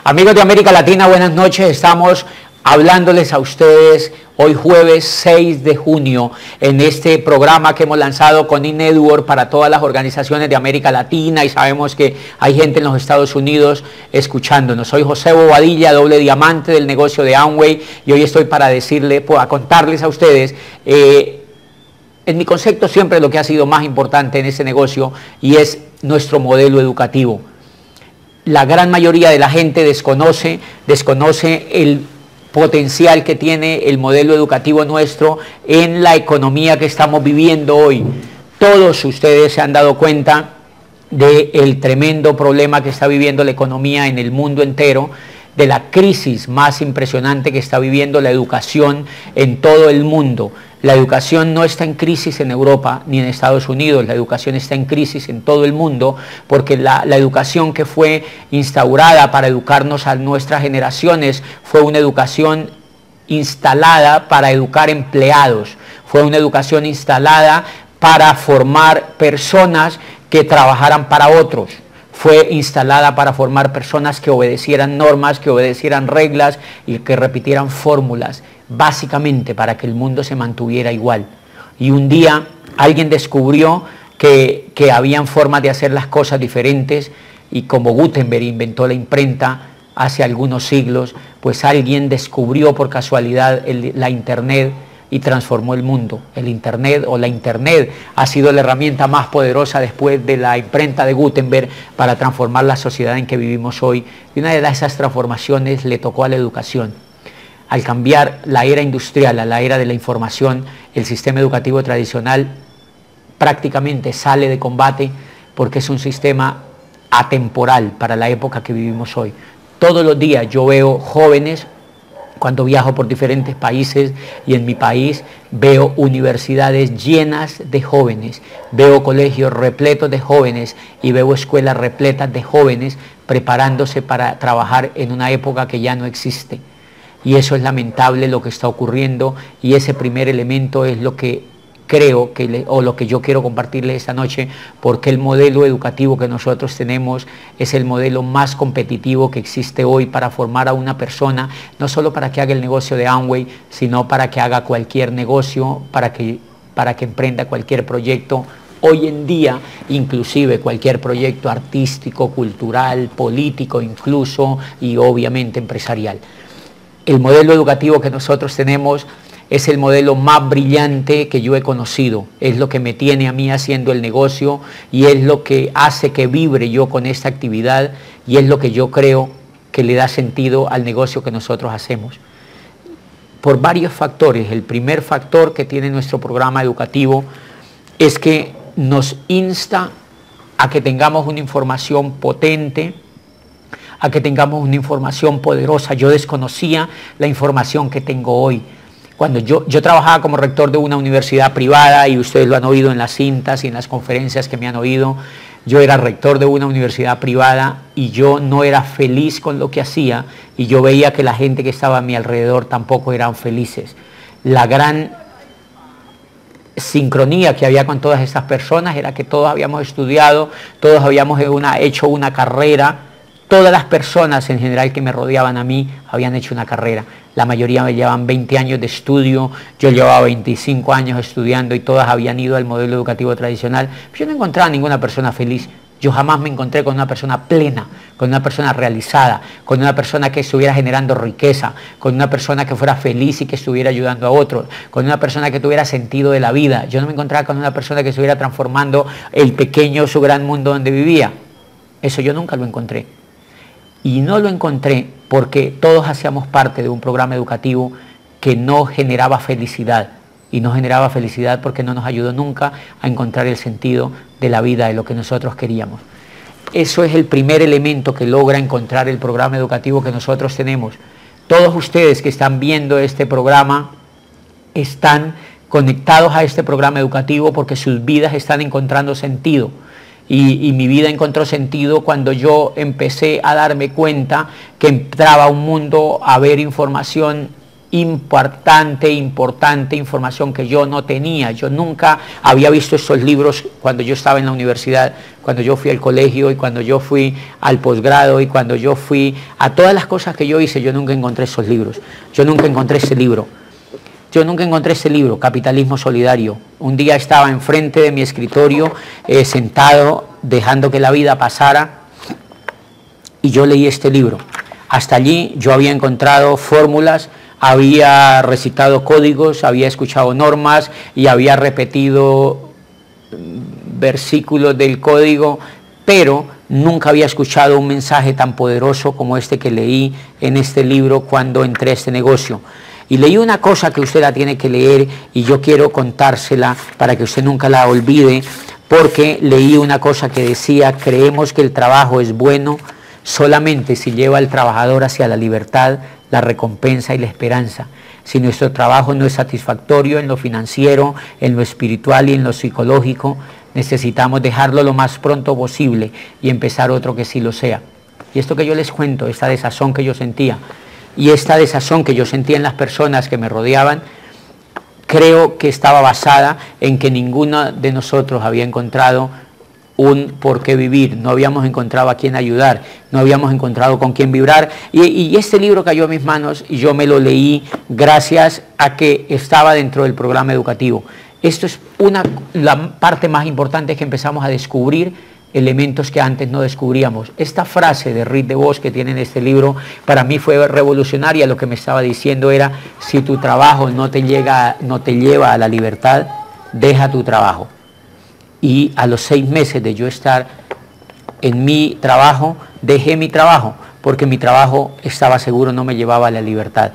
Amigos de América Latina, buenas noches. Estamos hablándoles a ustedes hoy jueves 6 de junio en este programa que hemos lanzado con eNetwork para todas las organizaciones de América Latina, y sabemos que hay gente en los Estados Unidos escuchándonos. Soy José Bobadilla, doble diamante del negocio de Amway, y hoy estoy para contarles a ustedes en mi concepto siempre lo que ha sido más importante en ese negocio, y es nuestro modelo educativo. La gran mayoría de la gente desconoce el potencial que tiene el modelo educativo nuestro en la economía que estamos viviendo hoy. Todos ustedes se han dado cuenta del tremendo problema que está viviendo la economía en el mundo entero, de la crisis más impresionante que está viviendo la educación en todo el mundo. La educación no está en crisis en Europa ni en Estados Unidos, la educación está en crisis en todo el mundo, porque la educación que fue instaurada para educarnos a nuestras generaciones fue una educación instalada para educar empleados, fue una educación instalada para formar personas que trabajaran para otros. Fue instalada para formar personas que obedecieran normas, que obedecieran reglas y que repitieran fórmulas, básicamente para que el mundo se mantuviera igual. Y un día alguien descubrió que habían formas de hacer las cosas diferentes, y como Gutenberg inventó la imprenta hace algunos siglos, pues alguien descubrió por casualidad la Internet y transformó el mundo. El Internet ha sido la herramienta más poderosa después de la imprenta de Gutenberg para transformar la sociedad en que vivimos hoy. Y una de esas transformaciones le tocó a la educación. Al cambiar la era industrial a la era de la información, el sistema educativo tradicional prácticamente sale de combate, porque es un sistema atemporal para la época que vivimos hoy. Todos los días yo veo jóvenes. Cuando viajo por diferentes países, y en mi país veo universidades llenas de jóvenes, veo colegios repletos de jóvenes y veo escuelas repletas de jóvenes preparándose para trabajar en una época que ya no existe. Y eso es lamentable lo que está ocurriendo, y ese primer elemento es lo que creo lo que yo quiero compartirles esta noche, porque el modelo educativo que nosotros tenemos es el modelo más competitivo que existe hoy para formar a una persona, no solo para que haga el negocio de Amway, sino para que haga cualquier negocio, para que emprenda cualquier proyecto. Hoy en día, inclusive cualquier proyecto artístico, cultural, político incluso, y obviamente empresarial. El modelo educativo que nosotros tenemos es el modelo más brillante que yo he conocido, es lo que me tiene a mí haciendo el negocio, y es lo que hace que vibre yo con esta actividad, y es lo que yo creo que le da sentido al negocio que nosotros hacemos. Por varios factores. El primer factor que tiene nuestro programa educativo es que nos insta a que tengamos una información potente, a que tengamos una información poderosa. Yo desconocía la información que tengo hoy. Cuando yo trabajaba como rector de una universidad privada, y ustedes lo han oído en las cintas y en las conferencias que me han oído, yo era rector de una universidad privada y yo no era feliz con lo que hacía, y yo veía que la gente que estaba a mi alrededor tampoco eran felices. La gran sincronía que había con todas estas personas era que todos habíamos estudiado, todos habíamos hecho una carrera. Todas las personas en general que me rodeaban a mí habían hecho una carrera. La mayoría me llevaban 20 años de estudio, yo llevaba 25 años estudiando, y todas habían ido al modelo educativo tradicional. Yo no encontraba ninguna persona feliz. Yo jamás me encontré con una persona plena, con una persona realizada, con una persona que estuviera generando riqueza, con una persona que fuera feliz y que estuviera ayudando a otros, con una persona que tuviera sentido de la vida. Yo no me encontraba con una persona que estuviera transformando el pequeño, su gran mundo donde vivía. Eso yo nunca lo encontré. Y no lo encontré porque todos hacíamos parte de un programa educativo que no generaba felicidad. Y no generaba felicidad porque no nos ayudó nunca a encontrar el sentido de la vida, de lo que nosotros queríamos. Eso es el primer elemento que logra encontrar el programa educativo que nosotros tenemos. Todos ustedes que están viendo este programa están conectados a este programa educativo porque sus vidas están encontrando sentido. Y mi vida encontró sentido cuando yo empecé a darme cuenta que entraba a un mundo a ver información importante información que yo no tenía. Yo nunca había visto estos libros cuando yo estaba en la universidad, cuando yo fui al colegio y cuando yo fui al posgrado y cuando yo fui a todas las cosas que yo hice. Yo nunca encontré esos libros. Yo nunca encontré ese libro. Yo nunca encontré ese libro, Capitalismo Solidario. Un día estaba enfrente de mi escritorio, sentado, dejando que la vida pasara, y yo leí este libro. Hasta allí yo había encontrado fórmulas, había recitado códigos, había escuchado normas y había repetido versículos del código, pero nunca había escuchado un mensaje tan poderoso como este que leí en este libro cuando entré a este negocio. Y leí una cosa que usted la tiene que leer y yo quiero contársela para que usted nunca la olvide, porque leí una cosa que decía: creemos que el trabajo es bueno solamente si lleva al trabajador hacia la libertad, la recompensa y la esperanza. Si nuestro trabajo no es satisfactorio en lo financiero, en lo espiritual y en lo psicológico, necesitamos dejarlo lo más pronto posible y empezar otro que sí lo sea. Y esto que yo les cuento, esta desazón que yo sentía, y esta desazón que yo sentía en las personas que me rodeaban, creo que estaba basada en que ninguno de nosotros había encontrado un por qué vivir, no habíamos encontrado a quién ayudar, no habíamos encontrado con quién vibrar, y este libro cayó a mis manos y yo me lo leí gracias a que estaba dentro del programa educativo. Esto es la parte más importante, que empezamos a descubrir elementos que antes no descubríamos. Esta frase de Rick DeVos que tiene en este libro, para mí fue revolucionaria. Lo que me estaba diciendo era: si tu trabajo no te lleva a la libertad, deja tu trabajo. Y a los 6 meses de yo estar en mi trabajo, dejé mi trabajo, porque mi trabajo, estaba seguro, no me llevaba a la libertad.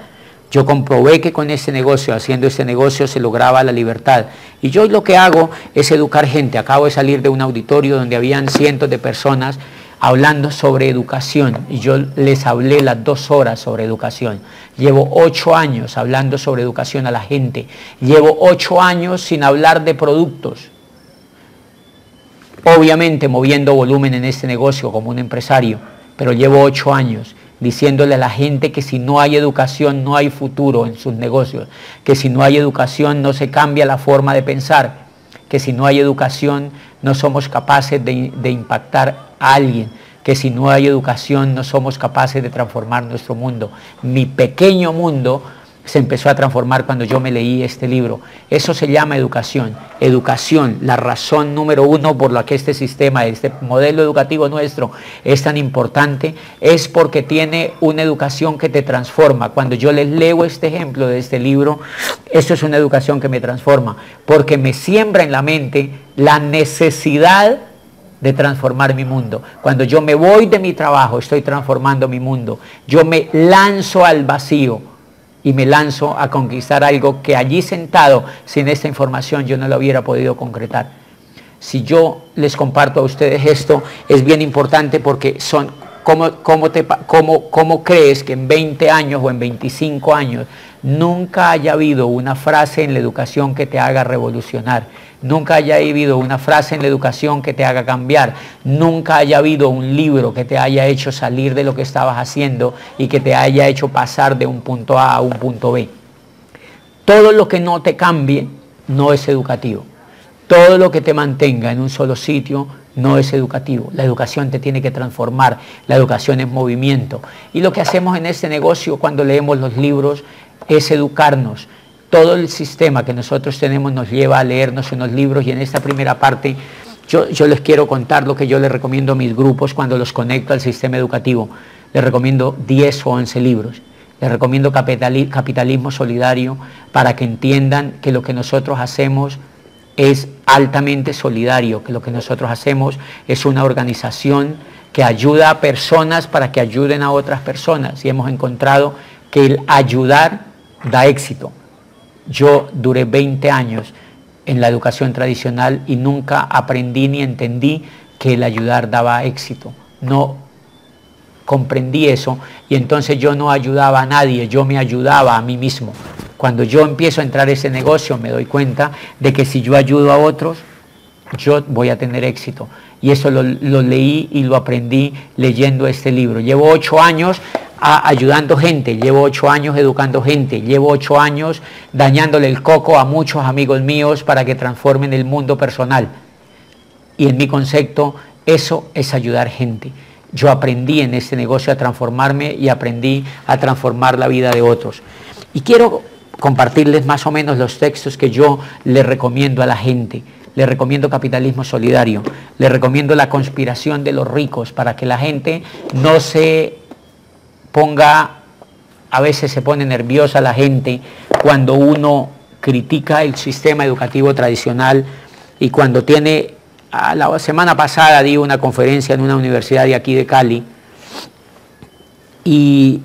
Yo comprobé que con este negocio, haciendo este negocio, se lograba la libertad. Y yo lo que hago es educar gente. Acabo de salir de un auditorio donde habían cientos de personas hablando sobre educación, y yo les hablé las 2 horas sobre educación. Llevo 8 años hablando sobre educación a la gente. Llevo 8 años sin hablar de productos. Obviamente moviendo volumen en este negocio como un empresario, pero llevo 8 años diciéndole a la gente que si no hay educación no hay futuro en sus negocios, que si no hay educación no se cambia la forma de pensar, que si no hay educación no somos capaces de impactar a alguien, que si no hay educación no somos capaces de transformar nuestro mundo. Mi pequeño mundo se empezó a transformar cuando yo me leí este libro. Eso se llama educación. Educación, la razón número 1 por la que este sistema, este modelo educativo nuestro es tan importante, es porque tiene una educación que te transforma. Cuando yo les leo este ejemplo de este libro, esto es una educación que me transforma, porque me siembra en la mente la necesidad de transformar mi mundo. Cuando yo me voy de mi trabajo, estoy transformando mi mundo. Yo me lanzo al vacío y me lanzo a conquistar algo que allí sentado, sin esta información, yo no lo hubiera podido concretar. Si yo les comparto a ustedes esto, es bien importante, porque son, ¿cómo crees que en 20 años o en 25 años nunca haya habido una frase en la educación que te haga revolucionar? Nunca haya habido una frase en la educación que te haga cambiar. Nunca haya habido un libro que te haya hecho salir de lo que estabas haciendo y que te haya hecho pasar de un punto A a un punto B. Todo lo que no te cambie no es educativo. Todo lo que te mantenga en un solo sitio no es educativo. La educación te tiene que transformar. La educación es movimiento. Y lo que hacemos en este negocio cuando leemos los libros es educarnos. Todo el sistema que nosotros tenemos nos lleva a leernos unos libros, y en esta primera parte yo les quiero contar lo que yo les recomiendo a mis grupos cuando los conecto al sistema educativo. Les recomiendo 10 o 11 libros. Les recomiendo Capitalismo Solidario, para que entiendan que lo que nosotros hacemos es altamente solidario, que lo que nosotros hacemos es una organización que ayuda a personas para que ayuden a otras personas, y hemos encontrado que el ayudar da éxito. Yo duré 20 años en la educación tradicional y nunca aprendí ni entendí que el ayudar daba éxito. No comprendí eso, y entonces yo no ayudaba a nadie, yo me ayudaba a mí mismo. Cuando yo empiezo a entrar a ese negocio, me doy cuenta de que si yo ayudo a otros, yo voy a tener éxito. Y eso lo leí y lo aprendí leyendo este libro. Llevo 8 años ayudando gente, llevo 8 años educando gente, llevo 8 años dañándole el coco a muchos amigos míos para que transformen el mundo personal. Y en mi concepto, eso es ayudar gente. Yo aprendí en este negocio a transformarme y aprendí a transformar la vida de otros. Y quiero compartirles más o menos los textos que yo le recomiendo a la gente. Le recomiendo Capitalismo Solidario, le recomiendo La conspiración de los ricos, para que la gente no se ponga, a veces se pone nerviosa la gente cuando uno critica el sistema educativo tradicional y cuando tiene, la semana pasada di una conferencia en una universidad de aquí de Cali y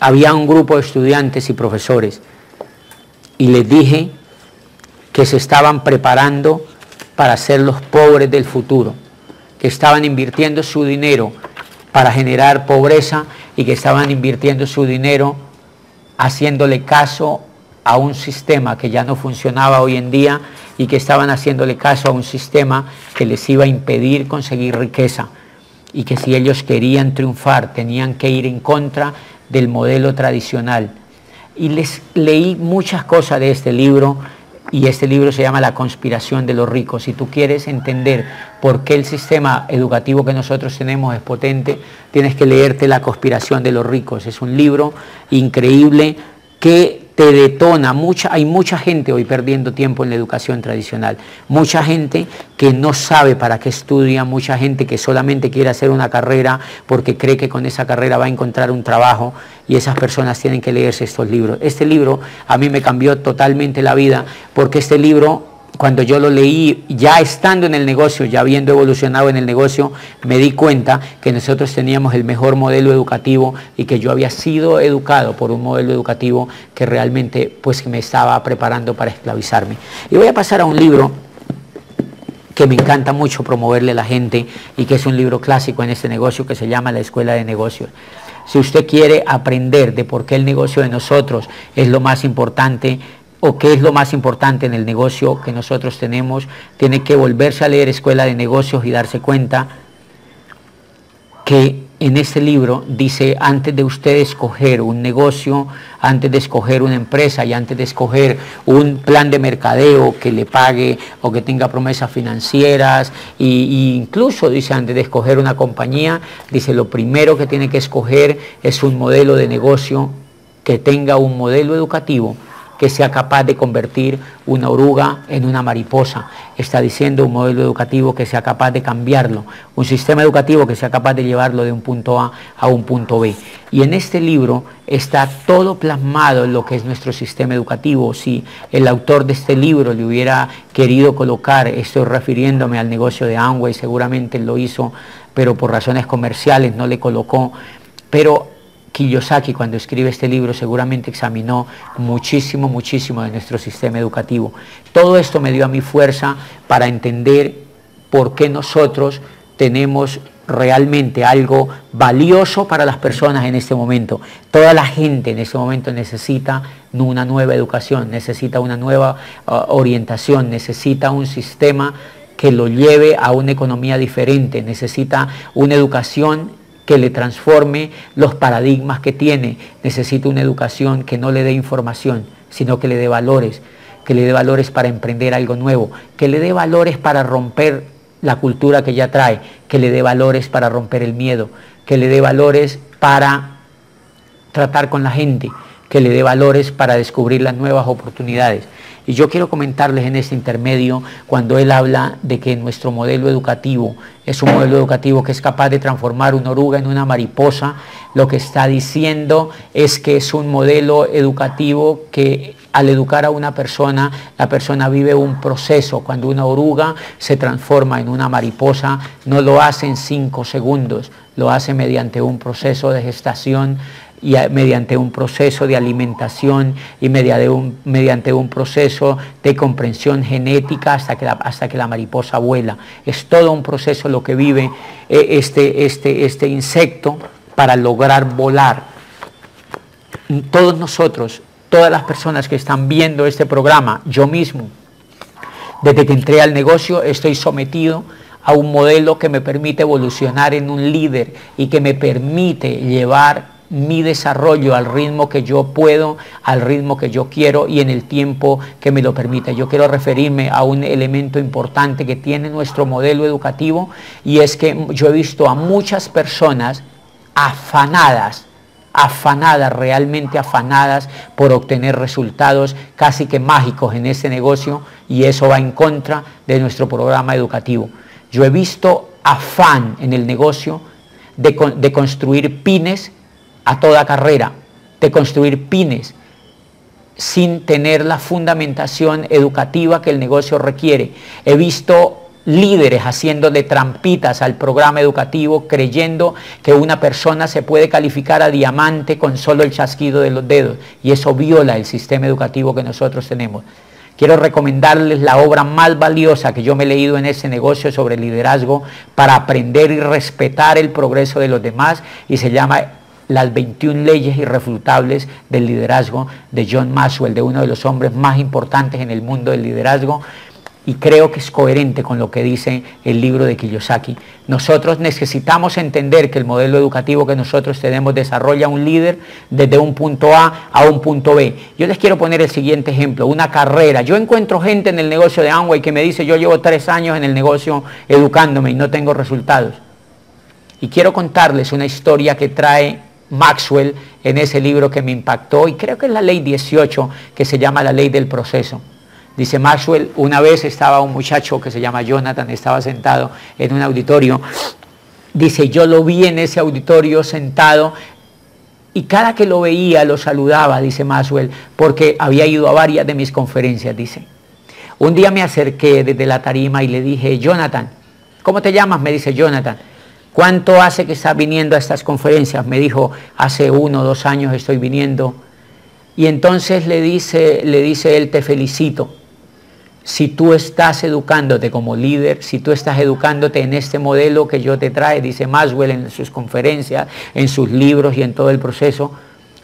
había un grupo de estudiantes y profesores y les dije que se estaban preparando para ser los pobres del futuro, que estaban invirtiendo su dinero para generar pobreza y que estaban invirtiendo su dinero haciéndole caso a un sistema que ya no funcionaba hoy en día y que estaban haciéndole caso a un sistema que les iba a impedir conseguir riqueza y que si ellos querían triunfar tenían que ir en contra del modelo tradicional. Y les leí muchas cosas de este libro. Y este libro se llama La conspiración de los ricos. Si tú quieres entender por qué el sistema educativo que nosotros tenemos es potente, tienes que leerte La conspiración de los ricos. Es un libro increíble que te detona. Hay mucha gente hoy perdiendo tiempo en la educación tradicional. Mucha gente que no sabe para qué estudia, mucha gente que solamente quiere hacer una carrera porque cree que con esa carrera va a encontrar un trabajo, y esas personas tienen que leerse estos libros. Este libro a mí me cambió totalmente la vida, porque este libro, cuando yo lo leí, ya estando en el negocio, ya habiendo evolucionado en el negocio, me di cuenta que nosotros teníamos el mejor modelo educativo y que yo había sido educado por un modelo educativo que realmente pues me estaba preparando para esclavizarme. Y voy a pasar a un libro que me encanta mucho promoverle a la gente y que es un libro clásico en este negocio, que se llama La Escuela de Negocios. Si usted quiere aprender de por qué el negocio de nosotros es lo más importante, o qué es lo más importante en el negocio que nosotros tenemos, tiene que volverse a leer Escuela de Negocios y darse cuenta que en este libro dice, antes de usted escoger un negocio, antes de escoger una empresa y antes de escoger un plan de mercadeo que le pague o que tenga promesas financieras, e incluso dice, antes de escoger una compañía, dice, lo primero que tiene que escoger es un modelo de negocio que tenga un modelo educativo que sea capaz de convertir una oruga en una mariposa. Está diciendo un modelo educativo que sea capaz de cambiarlo, un sistema educativo que sea capaz de llevarlo de un punto A a un punto B. Y en este libro está todo plasmado en lo que es nuestro sistema educativo. Si el autor de este libro le hubiera querido colocar, estoy refiriéndome al negocio de Amway, seguramente lo hizo, pero por razones comerciales no le colocó, pero Kiyosaki, cuando escribe este libro, seguramente examinó muchísimo de nuestro sistema educativo. Todo esto me dio a mí fuerza para entender por qué nosotros tenemos realmente algo valioso para las personas en este momento. Toda la gente en este momento necesita una nueva educación, necesita una nueva orientación, necesita un sistema que lo lleve a una economía diferente, necesita una educación que le transforme los paradigmas que tiene, necesita una educación que no le dé información, sino que le dé valores para emprender algo nuevo, que le dé valores para romper la cultura que ya trae, que le dé valores para romper el miedo, que le dé valores para tratar con la gente, que le dé valores para descubrir las nuevas oportunidades. Y yo quiero comentarles en este intermedio, cuando él habla de que nuestro modelo educativo es un modelo educativo que es capaz de transformar una oruga en una mariposa, lo que está diciendo es que es un modelo educativo que al educar a una persona, la persona vive un proceso. Cuando una oruga se transforma en una mariposa, no lo hace en 5 segundos, lo hace mediante un proceso de gestación, y mediante un proceso de alimentación y mediante un proceso de comprensión genética hasta que la mariposa vuela. Es todo un proceso lo que vive este insecto para lograr volar. Todos nosotros, todas las personas que están viendo este programa, yo mismo, desde que entré al negocio estoy sometido a un modelo que me permite evolucionar en un líder y que me permite llevar mi desarrollo al ritmo que yo puedo, al ritmo que yo quiero y en el tiempo que me lo permita. Yo quiero referirme a un elemento importante que tiene nuestro modelo educativo, y es que yo he visto a muchas personas afanadas, realmente afanadas por obtener resultados casi que mágicos en este negocio, y eso va en contra de nuestro programa educativo. Yo he visto afán en el negocio de construir pymes a toda carrera, de construir pymes sin tener la fundamentación educativa que el negocio requiere. He visto líderes haciéndole trampitas al programa educativo, creyendo que una persona se puede calificar a diamante con solo el chasquido de los dedos, y eso viola el sistema educativo que nosotros tenemos. Quiero recomendarles la obra más valiosa que yo me he leído en ese negocio sobre liderazgo para aprender y respetar el progreso de los demás, y se llama Las 21 leyes irrefutables del liderazgo, de John Maxwell, de uno de los hombres más importantes en el mundo del liderazgo. Y creo que es coherente con lo que dice el libro de Kiyosaki. Nosotros necesitamos entender que el modelo educativo que nosotros tenemos desarrolla un líder desde un punto A a un punto B. Yo les quiero poner el siguiente ejemplo, una carrera. Yo encuentro gente en el negocio de Amway que me dice: yo llevo 3 años en el negocio educándome y no tengo resultados. Y quiero contarles una historia que trae Maxwell en ese libro que me impactó, y creo que es la ley 18, que se llama la ley del proceso. Dice Maxwell: una vez estaba un muchacho que se llama Jonathan, estaba sentado en un auditorio. Dice: yo lo vi en ese auditorio sentado, y cada que lo veía lo saludaba, dice Maxwell, porque había ido a varias de mis conferencias. Dice: un día me acerqué desde la tarima y le dije: Jonathan, ¿cómo te llamas? Me dice Jonathan. ¿Cuánto hace que estás viniendo a estas conferencias? Me dijo: hace 1 o 2 años estoy viniendo. Y entonces le dice él: te felicito. Si tú estás educándote como líder, si tú estás educándote en este modelo que yo te trae, dice Maxwell en sus conferencias, en sus libros y en todo el proceso,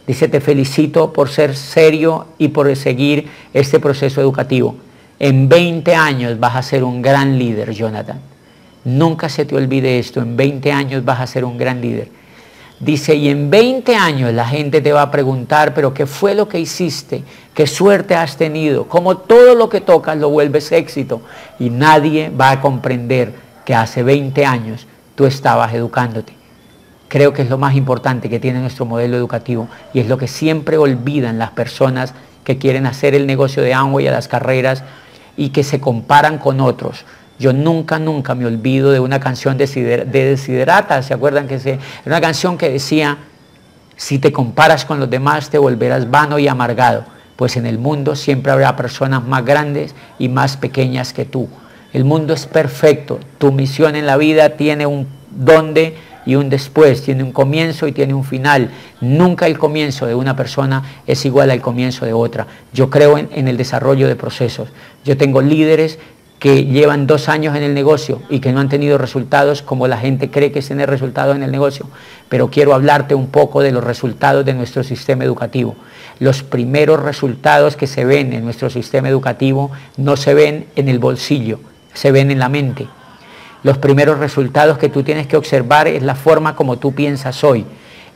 dice: te felicito por ser serio y por seguir este proceso educativo. En 20 años vas a ser un gran líder, Jonathan. Nunca se te olvide esto, en 20 años vas a ser un gran líder. Dice: y en 20 años la gente te va a preguntar: pero ¿qué fue lo que hiciste? ¿Qué suerte has tenido? ¿Cómo todo lo que tocas lo vuelves éxito? Y nadie va a comprender que hace 20 años tú estabas educándote. Creo que es lo más importante que tiene nuestro modelo educativo, y es lo que siempre olvidan las personas que quieren hacer el negocio de Amway a las carreras y que se comparan con otros. Yo nunca me olvido de una canción de Desiderata. ¿Se acuerdan que era una canción que decía: si te comparas con los demás te volverás vano y amargado, pues en el mundo siempre habrá personas más grandes y más pequeñas que tú. El mundo es perfecto. Tu misión en la vida tiene un dónde y un después, tiene un comienzo y tiene un final. Nunca el comienzo de una persona es igual al comienzo de otra. Yo creo en el desarrollo de procesos. Yo tengo líderes que llevan 2 años en el negocio y que no han tenido resultados como la gente cree que es tener resultados en el negocio. Pero quiero hablarte un poco de los resultados de nuestro sistema educativo. Los primeros resultados que se ven en nuestro sistema educativo no se ven en el bolsillo, se ven en la mente. Los primeros resultados que tú tienes que observar es la forma como tú piensas hoy,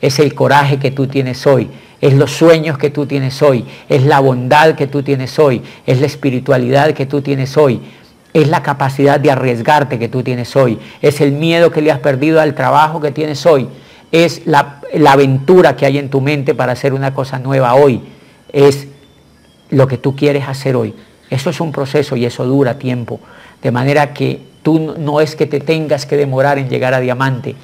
es el coraje que tú tienes hoy, es los sueños que tú tienes hoy, es la bondad que tú tienes hoy, es la espiritualidad que tú tienes hoy. Es la capacidad de arriesgarte que tú tienes hoy. Es el miedo que le has perdido al trabajo que tienes hoy. Es la aventura que hay en tu mente para hacer una cosa nueva hoy. Es lo que tú quieres hacer hoy. Eso es un proceso y eso dura tiempo. De manera que tú no es que te tengas que demorar en llegar a diamante.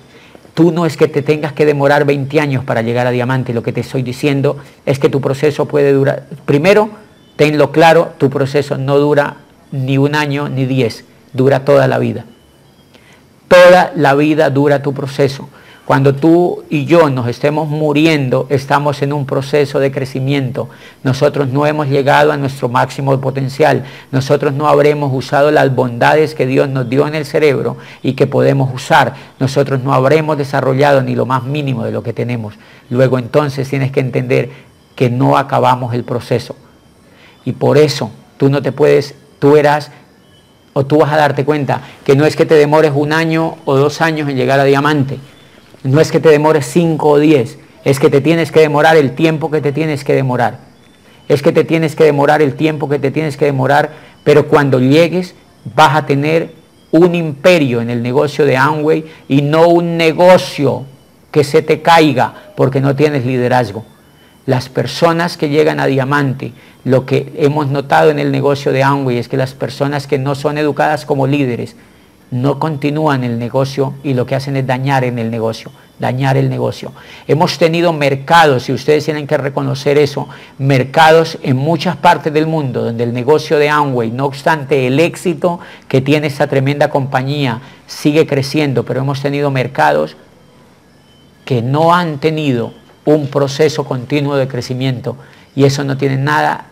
Tú no es que te tengas que demorar 20 años para llegar a diamante. Lo que te estoy diciendo es que tu proceso puede durar. Primero, tenlo claro, tu proceso no dura ni 1 año ni 10, dura toda la vida. Toda la vida dura tu proceso. Cuando tú y yo nos estemos muriendo, estamos en un proceso de crecimiento. Nosotros no hemos llegado a nuestro máximo potencial. Nosotros no habremos usado las bondades que Dios nos dio en el cerebro y que podemos usar. Nosotros no habremos desarrollado ni lo más mínimo de lo que tenemos. Luego entonces tienes que entender que no acabamos el proceso. Y por eso tú no te puedes, tú vas a darte cuenta que no es que te demores 1 año o 2 años en llegar a diamante. No es que te demores 5 o 10, Es que te tienes que demorar el tiempo que te tienes que demorar. Es que te tienes que demorar el tiempo que te tienes que demorar, pero cuando llegues vas a tener un imperio en el negocio de Amway y no un negocio que se te caiga porque no tienes liderazgo. Las personas que llegan a diamante, lo que hemos notado en el negocio de Amway es que las personas que no son educadas como líderes no continúan el negocio y lo que hacen es dañar en el negocio, dañar el negocio. Hemos tenido mercados, y ustedes tienen que reconocer eso, mercados en muchas partes del mundo donde el negocio de Amway, no obstante el éxito que tiene esta tremenda compañía, sigue creciendo, pero hemos tenido mercados que no han tenido un proceso continuo de crecimiento, y eso no tiene nada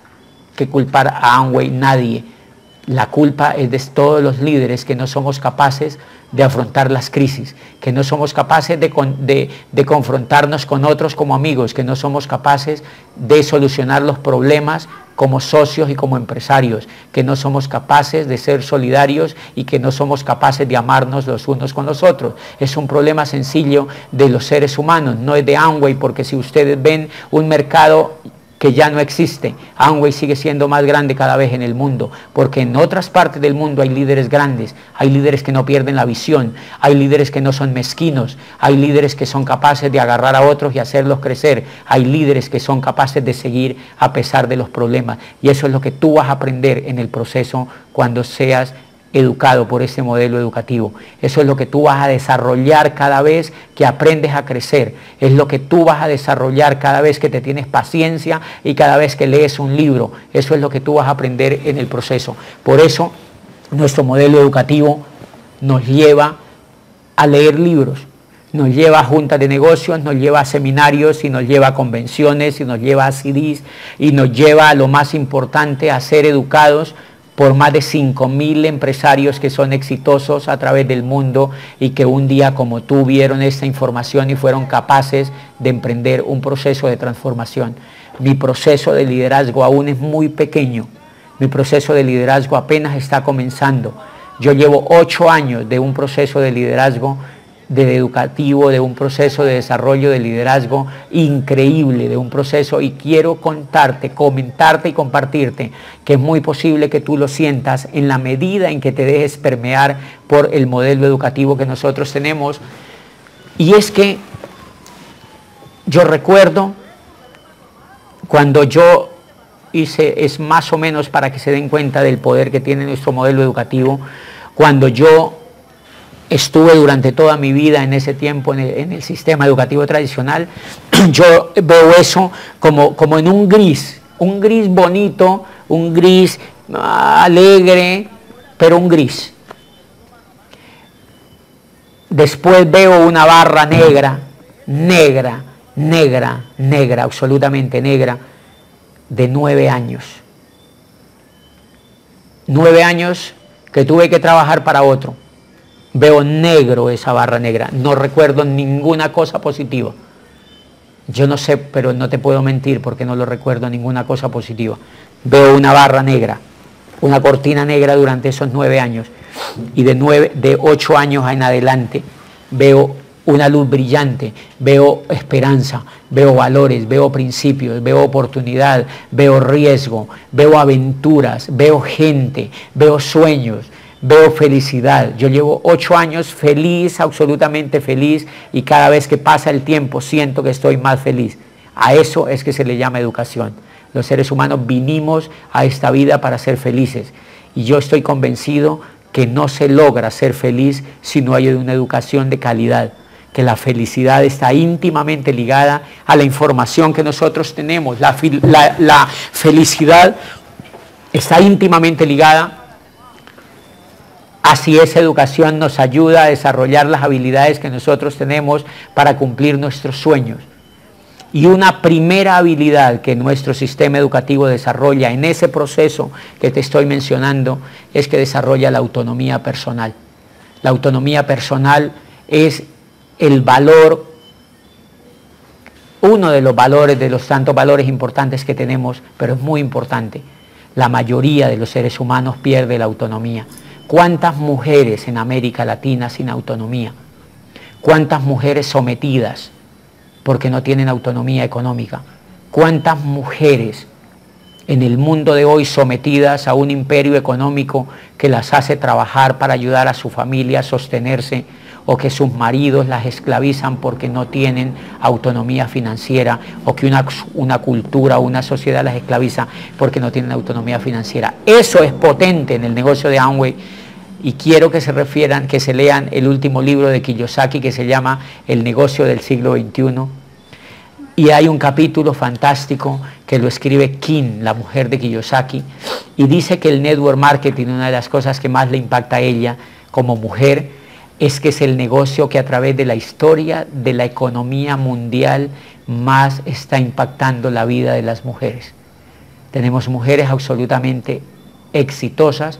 que culpar a Amway, nadie. La culpa es de todos los líderes que no somos capaces de afrontar las crisis, que no somos capaces de confrontarnos con otros como amigos, que no somos capaces de solucionar los problemas como socios y como empresarios, que no somos capaces de ser solidarios y que no somos capaces de amarnos los unos con los otros. Es un problema sencillo de los seres humanos, no es de Amway, porque si ustedes ven un mercado que ya no existe, Amway sigue siendo más grande cada vez en el mundo, porque en otras partes del mundo hay líderes grandes, hay líderes que no pierden la visión, hay líderes que no son mezquinos, hay líderes que son capaces de agarrar a otros y hacerlos crecer, hay líderes que son capaces de seguir a pesar de los problemas, y eso es lo que tú vas a aprender en el proceso cuando seas educado por este modelo educativo. Eso es lo que tú vas a desarrollar cada vez que aprendes a crecer, es lo que tú vas a desarrollar cada vez que te tienes paciencia y cada vez que lees un libro. Eso es lo que tú vas a aprender en el proceso. Por eso nuestro modelo educativo nos lleva a leer libros, nos lleva a juntas de negocios, nos lleva a seminarios y nos lleva a convenciones y nos lleva a CDs y nos lleva a lo más importante, a ser educados por más de 5.000 empresarios que son exitosos a través del mundo y que un día como tú vieron esta información y fueron capaces de emprender un proceso de transformación. Mi proceso de liderazgo aún es muy pequeño, mi proceso de liderazgo apenas está comenzando. Yo llevo 8 años de un proceso de liderazgo educativo, de un proceso de desarrollo de liderazgo increíble, de un proceso, y quiero contarte, comentarte y compartirte que es muy posible que tú lo sientas en la medida en que te dejes permear por el modelo educativo que nosotros tenemos. Y es que yo recuerdo cuando yo hice, es más o menos para que se den cuenta del poder que tiene nuestro modelo educativo, cuando yo estuve durante toda mi vida en ese tiempo en el sistema educativo tradicional, yo veo eso como en un gris bonito, un gris alegre, pero un gris. Después veo una barra negra, absolutamente negra, de 9 años. 9 años que tuve que trabajar para otro. Veo negro esa barra negra, no recuerdo ninguna cosa positiva. Yo no sé, pero no te puedo mentir porque no lo recuerdo ninguna cosa positiva. Veo una barra negra, una cortina negra durante esos 9 años. Y de 8 años en adelante veo una luz brillante, veo esperanza, veo valores, veo principios, veo oportunidad, veo riesgo, veo aventuras, veo gente, veo sueños, veo felicidad. Yo llevo 8 años feliz, absolutamente feliz, y cada vez que pasa el tiempo siento que estoy más feliz. A eso es que se le llama educación. Los seres humanos vinimos a esta vida para ser felices, y yo estoy convencido que no se logra ser feliz si no hay una educación de calidad, que la felicidad está íntimamente ligada a la información que nosotros tenemos. La felicidad está íntimamente ligada a si esa educación nos ayuda a desarrollar las habilidades que nosotros tenemos para cumplir nuestros sueños. Y una primera habilidad que nuestro sistema educativo desarrolla en ese proceso que te estoy mencionando es que desarrolla la autonomía personal. La autonomía personal es el valor, uno de los valores, de los tantos valores importantes que tenemos, pero es muy importante. La mayoría de los seres humanos pierde la autonomía. ¿Cuántas mujeres en América Latina sin autonomía? ¿Cuántas mujeres sometidas? porque no tienen autonomía económica. ¿Cuántas mujeres en el mundo de hoy sometidas a un imperio económico que las hace trabajar para ayudar a su familia a sostenerse, o que sus maridos las esclavizan porque no tienen autonomía financiera, o que una cultura o una sociedad las esclaviza porque no tienen autonomía financiera? Eso es potente en el negocio de Amway, y quiero que se refieran, que se lean el último libro de Kiyosaki que se llama El negocio del siglo XXI. Y hay un capítulo fantástico que lo escribe Kim, la mujer de Kiyosaki, y dice que el network marketing, una de las cosas que más le impacta a ella como mujer, es que es el negocio que a través de la historia de la economía mundial más está impactando la vida de las mujeres. Tenemos mujeres absolutamente exitosas,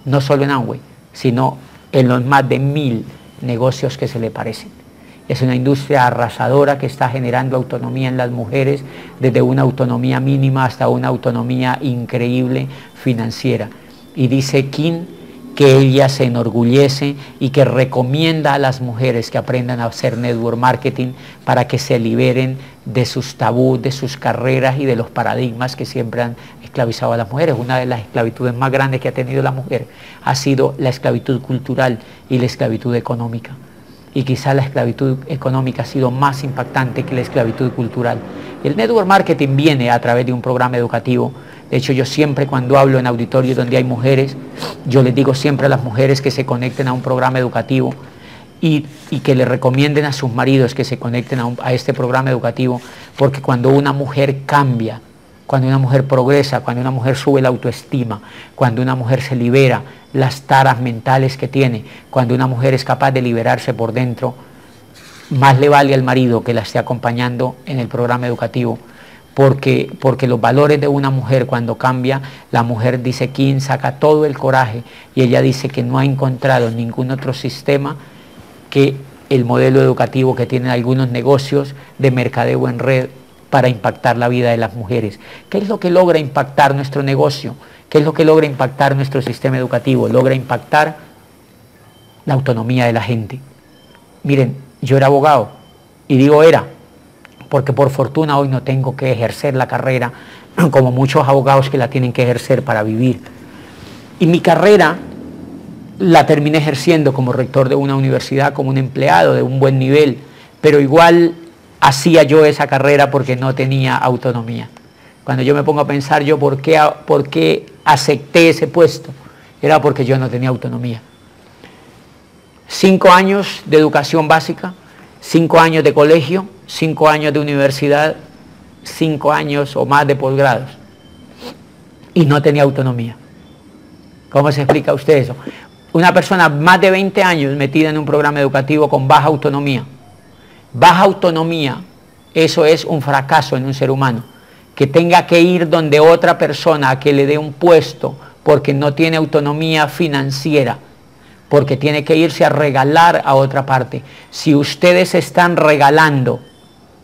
no solo en Amway, sino en los más de 1000 negocios que se le parecen. Es una industria arrasadora que está generando autonomía en las mujeres, desde una autonomía mínima hasta una autonomía increíble financiera. Y dice Kim que ella se enorgullece y que recomienda a las mujeres que aprendan a hacer network marketing para que se liberen de sus tabús, de sus carreras y de los paradigmas que siempre han esclavizado a las mujeres. Una de las esclavitudes más grandes que ha tenido la mujer ha sido la esclavitud cultural y la esclavitud económica. Y quizá la esclavitud económica ha sido más impactante que la esclavitud cultural. El network marketing viene a través de un programa educativo. De hecho, yo siempre, cuando hablo en auditorios donde hay mujeres, yo les digo siempre a las mujeres que se conecten a un programa educativo y que le recomienden a sus maridos que se conecten a este programa educativo, porque cuando una mujer cambia, cuando una mujer progresa, cuando una mujer sube la autoestima, cuando una mujer se libera las taras mentales que tiene, cuando una mujer es capaz de liberarse por dentro, más le vale al marido que la esté acompañando en el programa educativo, porque los valores de una mujer, cuando cambia, la mujer, dice Kim, saca todo el coraje, y ella dice que no ha encontrado ningún otro sistema que el modelo educativo que tienen algunos negocios de mercadeo en red para impactar la vida de las mujeres. ¿Qué es lo que logra impactar nuestro negocio? ¿Qué es lo que logra impactar nuestro sistema educativo? Logra impactar la autonomía de la gente. Miren, yo era abogado, y digo era, porque por fortuna hoy no tengo que ejercer la carrera como muchos abogados que la tienen que ejercer para vivir. Y mi carrera la terminé ejerciendo como rector de una universidad, como un empleado de un buen nivel, pero igual hacía yo esa carrera porque no tenía autonomía. Cuando yo me pongo a pensar yo por qué acepté ese puesto, era porque yo no tenía autonomía. 5 años de educación básica, 5 años de colegio, 5 años de universidad, 5 años o más de posgrados, y no tenía autonomía. ¿Cómo se explica a usted eso? Una persona más de 20 años metida en un programa educativo con baja autonomía. Baja autonomía, eso es un fracaso en un ser humano. Que tenga que ir donde otra persona a que le dé un puesto porque no tiene autonomía financiera, porque tiene que irse a regalar a otra parte. Si ustedes están regalando,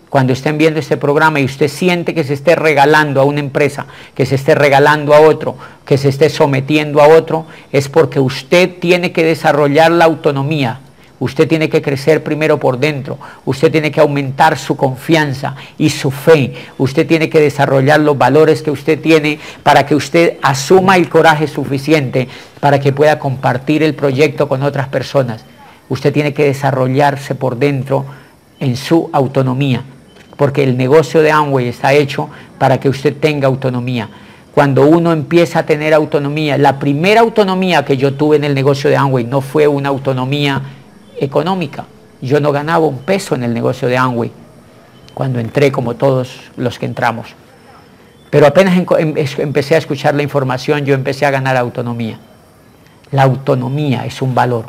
cuando estén viendo este programa y usted siente que se esté regalando a una empresa, que se esté regalando a otro, que se esté sometiendo a otro, es porque usted tiene que desarrollar la autonomía. Usted tiene que crecer primero por dentro, usted tiene que aumentar su confianza y su fe, usted tiene que desarrollar los valores que usted tiene para que usted asuma el coraje suficiente para que pueda compartir el proyecto con otras personas. Usted tiene que desarrollarse por dentro en su autonomía, porque el negocio de Amway está hecho para que usted tenga autonomía. Cuando uno empieza a tener autonomía, la primera autonomía que yo tuve en el negocio de Amway no fue una autonomía económica. Yo no ganaba un peso en el negocio de Amway cuando entré, como todos los que entramos, pero apenas empecé a escuchar la información, yo empecé a ganar autonomía. La autonomía es un valor.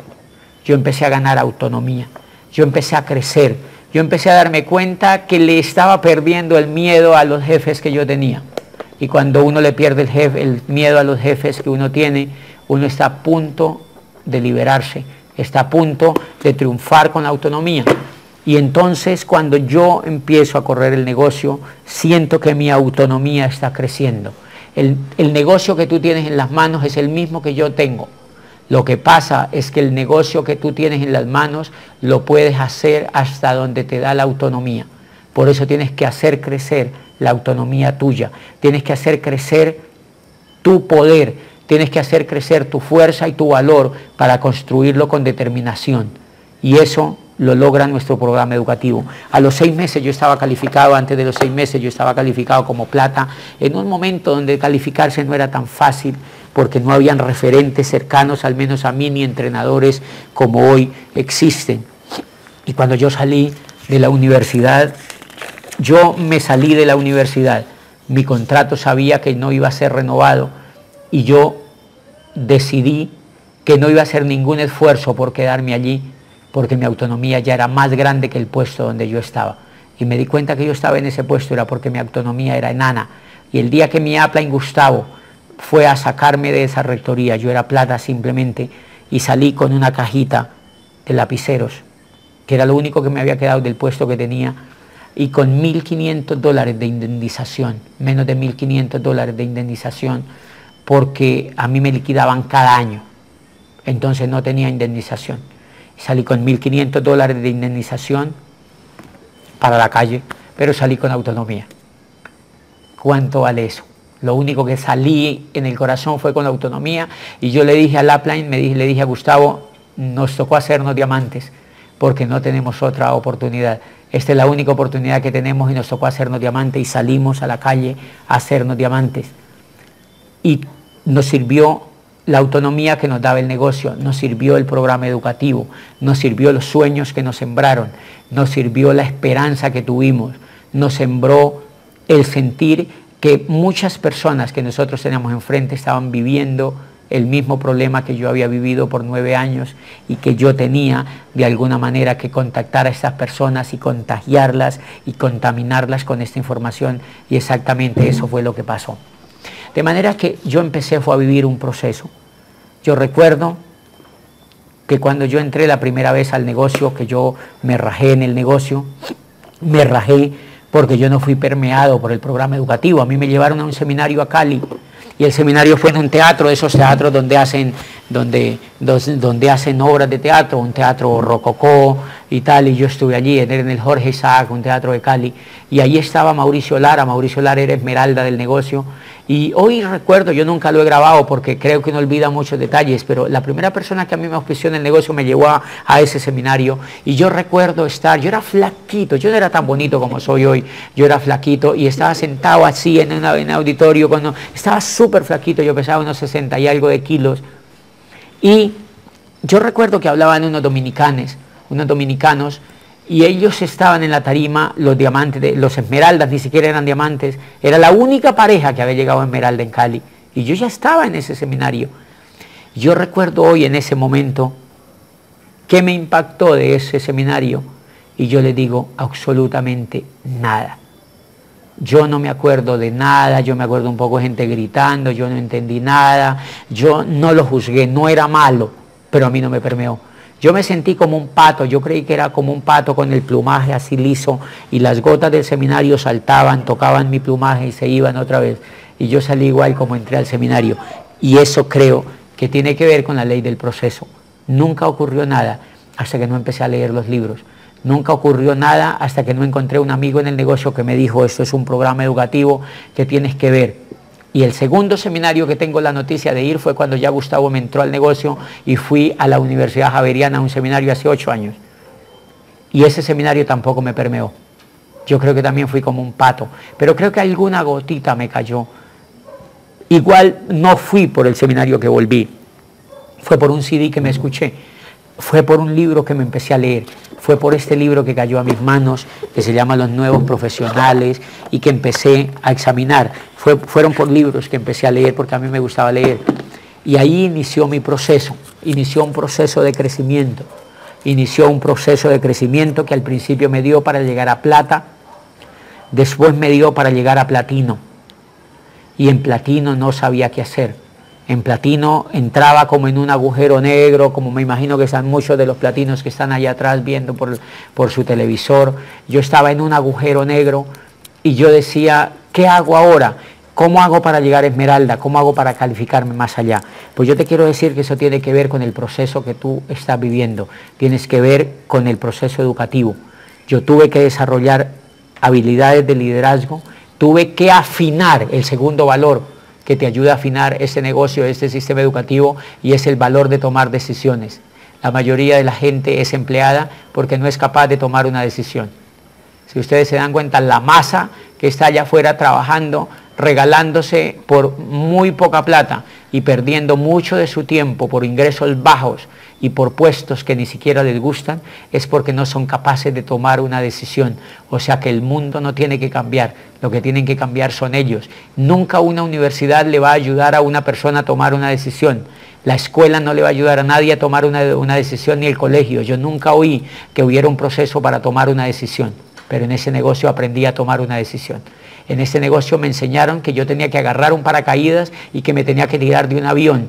Yo empecé a ganar autonomía, yo empecé a crecer, yo empecé a darme cuenta que le estaba perdiendo el miedo a los jefes que yo tenía. Y cuando uno le pierde el miedo a los jefes que uno tiene, uno está a punto de liberarse, está a punto de triunfar con la autonomía. Y entonces, cuando yo empiezo a correr el negocio, siento que mi autonomía está creciendo. El negocio que tú tienes en las manos es el mismo que yo tengo. Lo que pasa es que el negocio que tú tienes en las manos lo puedes hacer hasta donde te da la autonomía. Por eso tienes que hacer crecer la autonomía tuya, tienes que hacer crecer tu poder, tienes que hacer crecer tu fuerza y tu valor para construirlo con determinación. Y eso lo logra nuestro programa educativo. A los 6 meses yo estaba calificado, antes de los 6 meses yo estaba calificado como plata, en un momento donde calificarse no era tan fácil, porque no habían referentes cercanos, al menos a mí, ni entrenadores como hoy existen. Y cuando yo salí de la universidad, yo me salí de la universidad, mi contrato sabía que no iba a ser renovado y yo decidí que no iba a hacer ningún esfuerzo por quedarme allí, porque mi autonomía ya era más grande que el puesto donde yo estaba. Y me di cuenta que yo estaba en ese puesto era porque mi autonomía era enana. Y el día que mi upline Gustavo fue a sacarme de esa rectoría, yo era plata simplemente, y salí con una cajita de lapiceros, que era lo único que me había quedado del puesto que tenía, y con $1.500 de indemnización, menos de $1.500 de indemnización, porque a mí me liquidaban cada año, entonces no tenía indemnización. Salí con $1.500 de indemnización para la calle, pero salí con autonomía. ¿Cuánto vale eso? Lo único que salí en el corazón fue con autonomía, y yo le dije al upline, le dije a Gustavo, nos tocó hacernos diamantes, porque no tenemos otra oportunidad. Esta es la única oportunidad que tenemos y nos tocó hacernos diamantes, y salimos a la calle a hacernos diamantes. Y nos sirvió la autonomía que nos daba el negocio, nos sirvió el programa educativo, nos sirvió los sueños que nos sembraron, nos sirvió la esperanza que tuvimos, nos sembró el sentir que muchas personas que nosotros teníamos enfrente estaban viviendo el mismo problema que yo había vivido por 9 años, y que yo tenía de alguna manera que contactar a estas personas y contagiarlas y contaminarlas con esta información, y exactamente eso fue lo que pasó. De manera que yo empecé a vivir un proceso. Yo recuerdo que cuando yo entré la primera vez al negocio, que yo me rajé en el negocio, me rajé porque yo no fui permeado por el programa educativo. A mí me llevaron a un seminario a Cali, y el seminario fue en un teatro, esos teatros donde hacen obras de teatro, un teatro rococó y tal, y yo estuve allí en el Jorge Isaac, un teatro de Cali, y ahí estaba Mauricio Lara era esmeralda del negocio. Y hoy recuerdo, yo nunca lo he grabado porque creo que no olvida muchos detalles, pero la primera persona que a mí me auspició en el negocio me llevó a ese seminario, y yo recuerdo yo era flaquito, yo no era tan bonito como soy hoy, yo era flaquito y estaba sentado así en un auditorio, estaba súper flaquito, yo pesaba unos 60 y algo de kilos, y yo recuerdo que hablaban unos dominicanos, y ellos estaban en la tarima, los diamantes, los esmeraldas, ni siquiera eran diamantes, era la única pareja que había llegado a esmeralda en Cali, y yo ya estaba en ese seminario. Yo recuerdo hoy en ese momento qué me impactó de ese seminario, y yo le digo absolutamente nada. Yo no me acuerdo de nada, yo me acuerdo un poco de gente gritando, yo no entendí nada, yo no lo juzgué, no era malo, pero a mí no me permeó. Yo me sentí como un pato, yo creí que era como un pato con el plumaje así liso, y las gotas del seminario saltaban, tocaban mi plumaje y se iban otra vez, y yo salí igual como entré al seminario. Y eso creo que tiene que ver con la ley del proceso. Nunca ocurrió nada hasta que no empecé a leer los libros. Nunca ocurrió nada hasta que no encontré un amigo en el negocio que me dijo, esto es un programa educativo que tienes que ver. Y el segundo seminario que tengo la noticia de ir fue cuando ya Gustavo me entró al negocio, y fui a la Universidad Javeriana a un seminario hace 8 años. Y ese seminario tampoco me permeó. Yo creo que también fui como un pato, pero creo que alguna gotita me cayó. Igual no fui por el seminario que volví, fue por un CD que me escuché, fue por un libro que me empecé a leer, fue por este libro que cayó a mis manos, que se llama Los Nuevos Profesionales, y que empecé a examinar. Fueron por libros que empecé a leer porque a mí me gustaba leer. Y ahí inició mi proceso, inició un proceso de crecimiento. Inició un proceso de crecimiento que al principio me dio para llegar a plata, después me dio para llegar a platino. Y en platino no sabía qué hacer. En platino entraba como en un agujero negro, como me imagino que están muchos de los platinos que están allá atrás viendo por su televisor. Yo estaba en un agujero negro y yo decía, ¿qué hago ahora? ¿Cómo hago para llegar a esmeralda? ¿Cómo hago para calificarme más allá? Pues yo te quiero decir que eso tiene que ver con el proceso que tú estás viviendo. Tienes que ver con el proceso educativo. Yo tuve que desarrollar habilidades de liderazgo, tuve que afinar el segundo valor que te ayuda a afinar este negocio, este sistema educativo, y es el valor de tomar decisiones. La mayoría de la gente es empleada porque no es capaz de tomar una decisión. Si ustedes se dan cuenta, la masa que está allá afuera trabajando, regalándose por muy poca plata y perdiendo mucho de su tiempo por ingresos bajos y por puestos que ni siquiera les gustan, es porque no son capaces de tomar una decisión. O sea que el mundo no tiene que cambiar, lo que tienen que cambiar son ellos. Nunca una universidad le va a ayudar a una persona a tomar una decisión. La escuela no le va a ayudar a nadie a tomar una decisión, ni el colegio. Yo nunca oí que hubiera un proceso para tomar una decisión, pero en ese negocio aprendí a tomar una decisión. En ese negocio me enseñaron que yo tenía que agarrar un paracaídas y que me tenía que tirar de un avión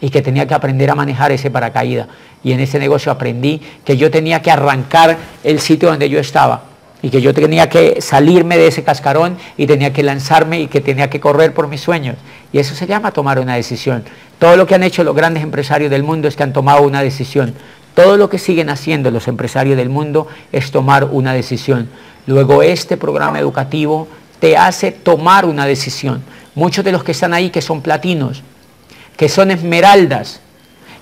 y que tenía que aprender a manejar ese paracaídas. Y en ese negocio aprendí que yo tenía que arrancar el sitio donde yo estaba y que yo tenía que salirme de ese cascarón y tenía que lanzarme y que tenía que correr por mis sueños. Y eso se llama tomar una decisión. Todo lo que han hecho los grandes empresarios del mundo es que han tomado una decisión. Todo lo que siguen haciendo los empresarios del mundo es tomar una decisión. Luego este programa educativo te hace tomar una decisión. Muchos de los que están ahí que son platinos, que son esmeraldas,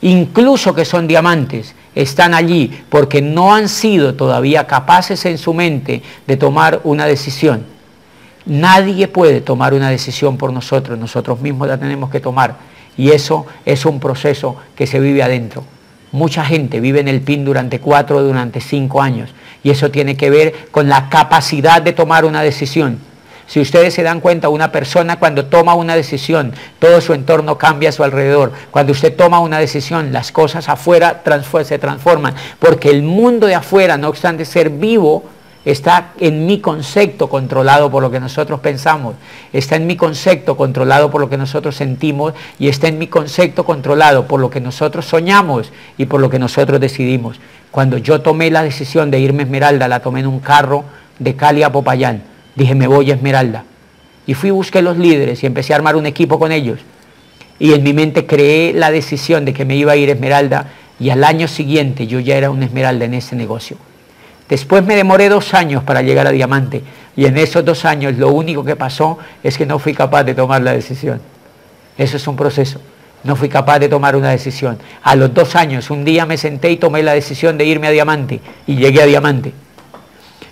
incluso que son diamantes, están allí porque no han sido todavía capaces en su mente de tomar una decisión. Nadie puede tomar una decisión por nosotros, nosotros mismos la tenemos que tomar, y eso es un proceso que se vive adentro. Mucha gente vive en el PIN durante 4, durante 5 años, y eso tiene que ver con la capacidad de tomar una decisión. Si ustedes se dan cuenta, una persona cuando toma una decisión, todo su entorno cambia a su alrededor. Cuando usted toma una decisión, las cosas afuera se transforman, porque el mundo de afuera, no obstante ser vivo, está en mi concepto controlado por lo que nosotros pensamos, está en mi concepto controlado por lo que nosotros sentimos, y está en mi concepto controlado por lo que nosotros soñamos y por lo que nosotros decidimos. Cuando yo tomé la decisión de irme a Esmeralda, la tomé en un carro de Cali a Popayán. Dije, me voy a Esmeralda. Y fui, busqué los líderes y empecé a armar un equipo con ellos. Y en mi mente creé la decisión de que me iba a ir a Esmeralda, y al año siguiente yo ya era una Esmeralda en ese negocio. Después me demoré 2 años para llegar a Diamante, y en esos 2 años lo único que pasó es que no fui capaz de tomar la decisión. Eso es un proceso. No fui capaz de tomar una decisión. A los 2 años, un día me senté y tomé la decisión de irme a Diamante, y llegué a Diamante.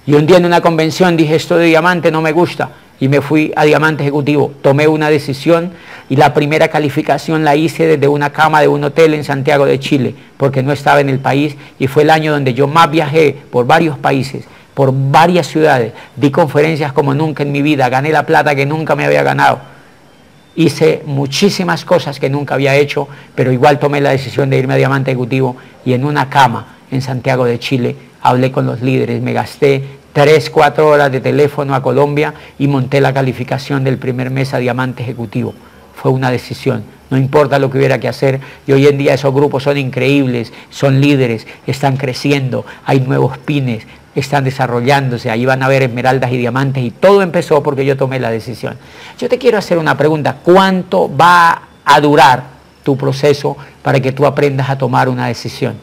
Y un día en una convención dije, esto de Diamante no me gusta, y me fui a Diamante Ejecutivo. Tomé una decisión y la primera calificación la hice desde una cama de un hotel en Santiago de Chile, porque no estaba en el país, y fue el año donde yo más viajé por varios países, por varias ciudades, di conferencias como nunca en mi vida, gané la plata que nunca me había ganado, hice muchísimas cosas que nunca había hecho, pero igual tomé la decisión de irme a Diamante Ejecutivo, y en una cama en Santiago de Chile hablé con los líderes, me gasté 3, 4 horas de teléfono a Colombia y monté la calificación del primer mes a Diamante Ejecutivo. Fue una decisión, no importa lo que hubiera que hacer, y hoy en día esos grupos son increíbles, son líderes, están creciendo, hay nuevos pines, están desarrollándose, ahí van a haber esmeraldas y diamantes, y todo empezó porque yo tomé la decisión. Yo te quiero hacer una pregunta, ¿cuánto va a durar tu proceso para que tú aprendas a tomar una decisión?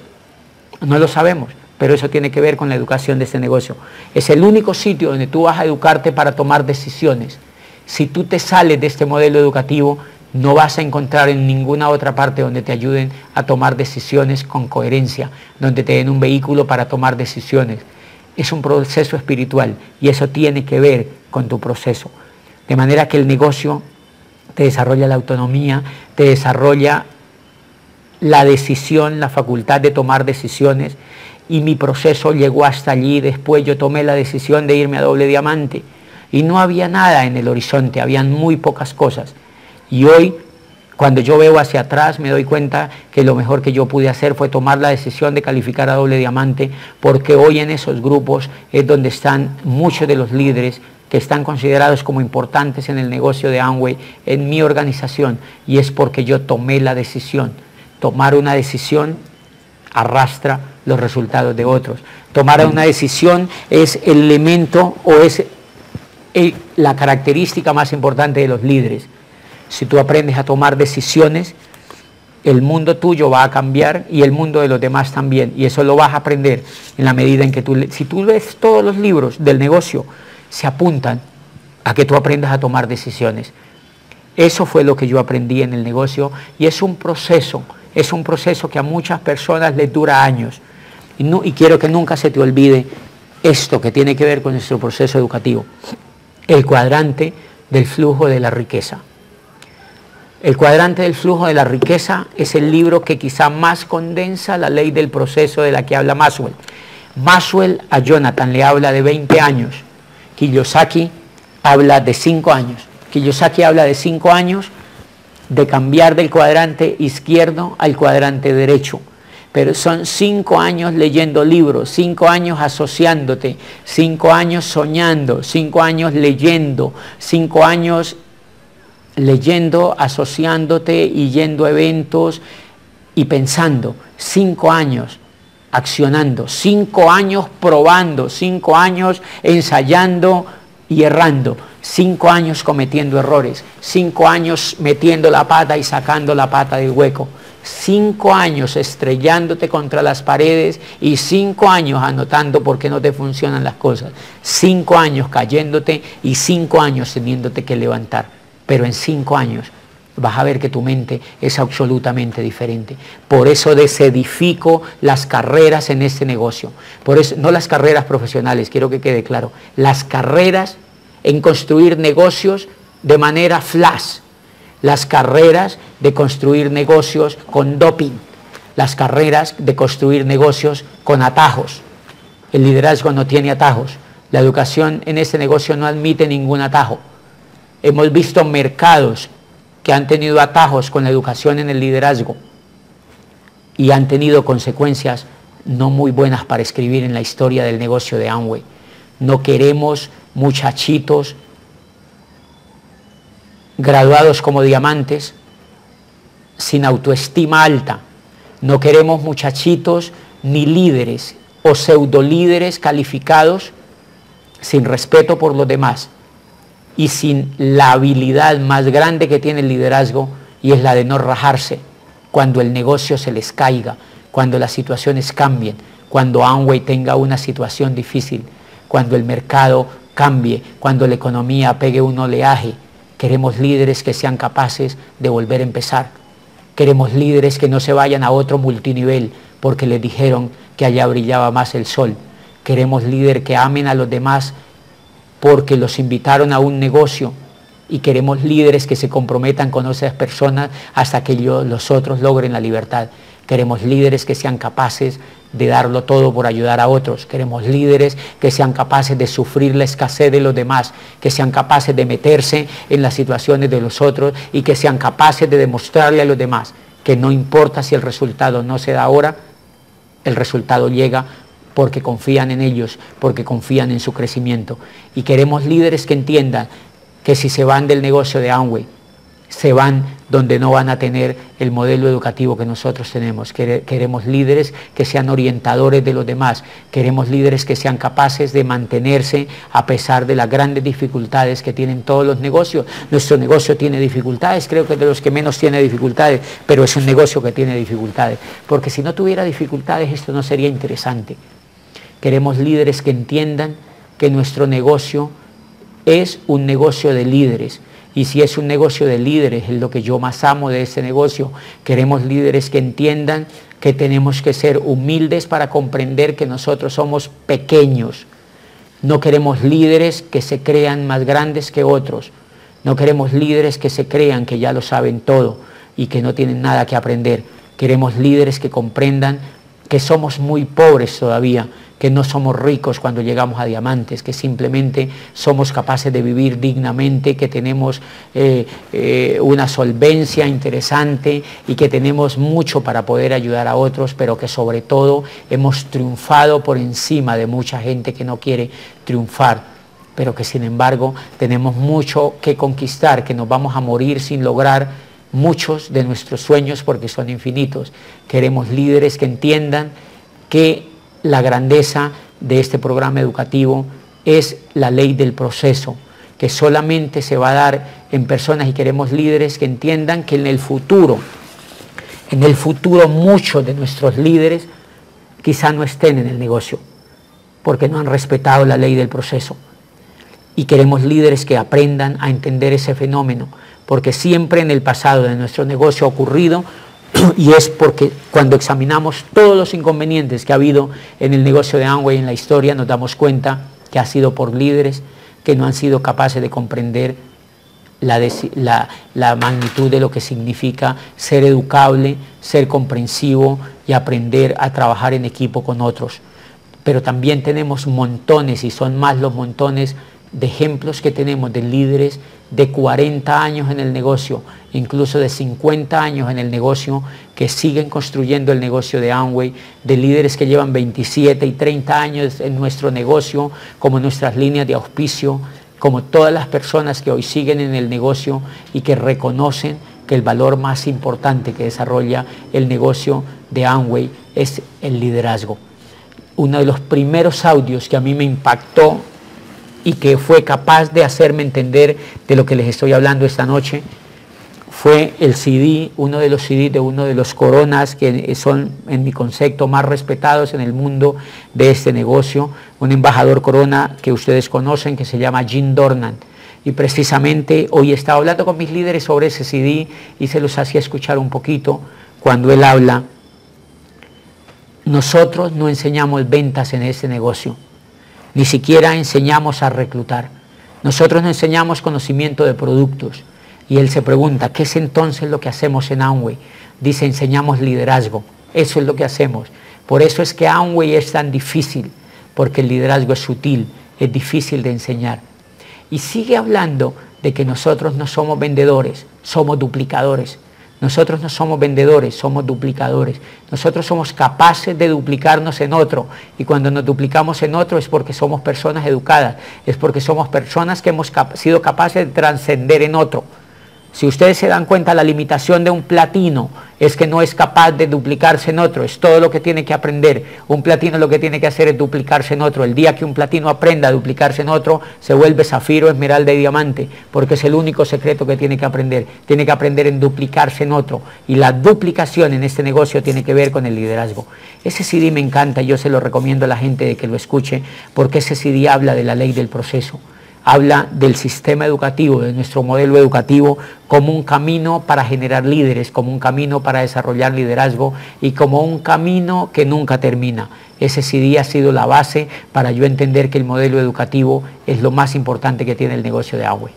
No lo sabemos, pero eso tiene que ver con la educación de este negocio. Es el único sitio donde tú vas a educarte para tomar decisiones. Si tú te sales de este modelo educativo, no vas a encontrar en ninguna otra parte donde te ayuden a tomar decisiones con coherencia, donde te den un vehículo para tomar decisiones. Es un proceso espiritual, y eso tiene que ver con tu proceso. De manera que el negocio te desarrolla la autonomía, te desarrolla la decisión, la facultad de tomar decisiones, y mi proceso llegó hasta allí. Después yo tomé la decisión de irme a Doble Diamante, y no había nada en el horizonte, habían muy pocas cosas. Y hoy, cuando yo veo hacia atrás, me doy cuenta que lo mejor que yo pude hacer fue tomar la decisión de calificar a Doble Diamante, porque hoy en esos grupos es donde están muchos de los líderes que están considerados como importantes en el negocio de Amway, en mi organización, y es porque yo tomé la decisión. Tomar una decisión arrastra los resultados de otros. Tomar una decisión es el elemento, o es la característica más importante de los líderes. Si tú aprendes a tomar decisiones, el mundo tuyo va a cambiar, y el mundo de los demás también, y eso lo vas a aprender en la medida en que si tú lees todos los libros del negocio, se apuntan a que tú aprendas a tomar decisiones. Eso fue lo que yo aprendí en el negocio y es un proceso que a muchas personas les dura años. Y quiero que nunca se te olvide esto que tiene que ver con nuestro proceso educativo. El cuadrante del flujo de la riqueza. El cuadrante del flujo de la riqueza es el libro que quizá más condensa la ley del proceso de la que habla Maxwell. Maxwell a Jonathan le habla de 20 años. Kiyosaki habla de 5 años. Kiyosaki habla de 5 años de cambiar del cuadrante izquierdo al cuadrante derecho. Pero son 5 años leyendo libros, 5 años asociándote, 5 años soñando, 5 años leyendo, 5 años leyendo, asociándote y yendo a eventos y pensando, 5 años accionando, 5 años probando, 5 años ensayando y errando, 5 años cometiendo errores, 5 años metiendo la pata y sacando la pata del hueco, 5 años estrellándote contra las paredes y 5 años anotando por qué no te funcionan las cosas, 5 años cayéndote y 5 años teniéndote que levantar, pero en 5 años vas a ver que tu mente es absolutamente diferente. Por eso desedifico las carreras en este negocio. Por eso, no las carreras profesionales, quiero que quede claro. Las carreras en construir negocios de manera flash. Las carreras de construir negocios con doping. Las carreras de construir negocios con atajos. El liderazgo no tiene atajos. La educación en este negocio no admite ningún atajo. Hemos visto mercados que han tenido atajos con la educación en el liderazgo y han tenido consecuencias no muy buenas para escribir en la historia del negocio de Amway. No queremos muchachitos graduados como diamantes sin autoestima alta. No queremos muchachitos ni líderes o pseudolíderes calificados sin respeto por los demás y sin la habilidad más grande que tiene el liderazgo, y es la de no rajarse cuando el negocio se les caiga, cuando las situaciones cambien, cuando Amway tenga una situación difícil, cuando el mercado cambie, cuando la economía pegue un oleaje. Queremos líderes que sean capaces de volver a empezar. Queremos líderes que no se vayan a otro multinivel porque les dijeron que allá brillaba más el sol. Queremos líderes que amen a los demás porque los invitaron a un negocio, y queremos líderes que se comprometan con esas personas hasta que los otros logren la libertad. Queremos líderes que sean capaces de darlo todo por ayudar a otros. Queremos líderes que sean capaces de sufrir la escasez de los demás, que sean capaces de meterse en las situaciones de los otros y que sean capaces de demostrarle a los demás que no importa si el resultado no se da ahora, el resultado llega porque confían en ellos, porque confían en su crecimiento. Y queremos líderes que entiendan que si se van del negocio de Amway, se van donde no van a tener el modelo educativo que nosotros tenemos. Queremos líderes que sean orientadores de los demás. Queremos líderes que sean capaces de mantenerse a pesar de las grandes dificultades que tienen todos los negocios. Nuestro negocio tiene dificultades, creo que es de los que menos tiene dificultades, pero es un negocio que tiene dificultades. Porque si no tuviera dificultades, esto no sería interesante. Queremos líderes que entiendan que nuestro negocio es un negocio de líderes. Y si es un negocio de líderes, es lo que yo más amo de este negocio. Queremos líderes que entiendan que tenemos que ser humildes para comprender que nosotros somos pequeños. No queremos líderes que se crean más grandes que otros. No queremos líderes que se crean que ya lo saben todo y que no tienen nada que aprender. Queremos líderes que comprendan que somos muy pobres todavía, que no somos ricos cuando llegamos a diamantes, que simplemente somos capaces de vivir dignamente, que tenemos una solvencia interesante y que tenemos mucho para poder ayudar a otros, pero que sobre todo hemos triunfado por encima de mucha gente que no quiere triunfar, pero que sin embargo tenemos mucho que conquistar, que nos vamos a morir sin lograr muchos de nuestros sueños porque son infinitos. Queremos líderes que entiendan que la grandeza de este programa educativo es la ley del proceso, que solamente se va a dar en personas, y queremos líderes que entiendan que en el futuro muchos de nuestros líderes quizá no estén en el negocio porque no han respetado la ley del proceso. y queremos líderes que aprendan a entender ese fenómeno, porque siempre en el pasado de nuestro negocio ha ocurrido, y es porque cuando examinamos todos los inconvenientes que ha habido en el negocio de Amway en la historia, nos damos cuenta que ha sido por líderes que no han sido capaces de comprender la magnitud de lo que significa ser educable, ser comprensivo y aprender a trabajar en equipo con otros. Pero también tenemos montones, y son más los montones de ejemplos que tenemos de líderes de 40 años en el negocio, incluso de 50 años en el negocio, que siguen construyendo el negocio de Amway, de líderes que llevan 27 y 30 años en nuestro negocio, como nuestras líneas de auspicio, como todas las personas que hoy siguen en el negocio y que reconocen que el valor más importante que desarrolla el negocio de Amway es el liderazgo. Uno de los primeros audios que a mí me impactó y que fue capaz de hacerme entender de lo que les estoy hablando esta noche fue el CD, uno de los CD de uno de los coronas que son, en mi concepto, más respetados en el mundo de este negocio, un embajador corona que ustedes conocen que se llama Jim Dornan. Y precisamente hoy estaba hablando con mis líderes sobre ese CD y se los hacía escuchar un poquito cuando él habla. Nosotros no enseñamos ventas en este negocio, ni siquiera enseñamos a reclutar. Nosotros no enseñamos conocimiento de productos. Y él se pregunta, ¿qué es entonces lo que hacemos en Amway? Dice, enseñamos liderazgo. Eso es lo que hacemos. Por eso es que Amway es tan difícil, porque el liderazgo es sutil, es difícil de enseñar. Y sigue hablando de que nosotros no somos vendedores, somos duplicadores. Nosotros no somos vendedores, somos duplicadores. Nosotros somos capaces de duplicarnos en otro. Y cuando nos duplicamos en otro es porque somos personas educadas, es porque somos personas que hemos sido capaces de trascender en otro. Si ustedes se dan cuenta, la limitación de un platino es que no es capaz de duplicarse en otro, es todo lo que tiene que aprender. Un platino lo que tiene que hacer es duplicarse en otro. El día que un platino aprenda a duplicarse en otro, se vuelve zafiro, esmeralda y diamante, porque es el único secreto que tiene que aprender. Tiene que aprender en duplicarse en otro. Y la duplicación en este negocio tiene que ver con el liderazgo. Ese CD me encanta, yo se lo recomiendo a la gente de que lo escuche, porque ese CD habla de la ley del proceso. Habla del sistema educativo, de nuestro modelo educativo, como un camino para generar líderes, como un camino para desarrollar liderazgo y como un camino que nunca termina. Ese CD ha sido la base para yo entender que el modelo educativo es lo más importante que tiene el negocio de Amway.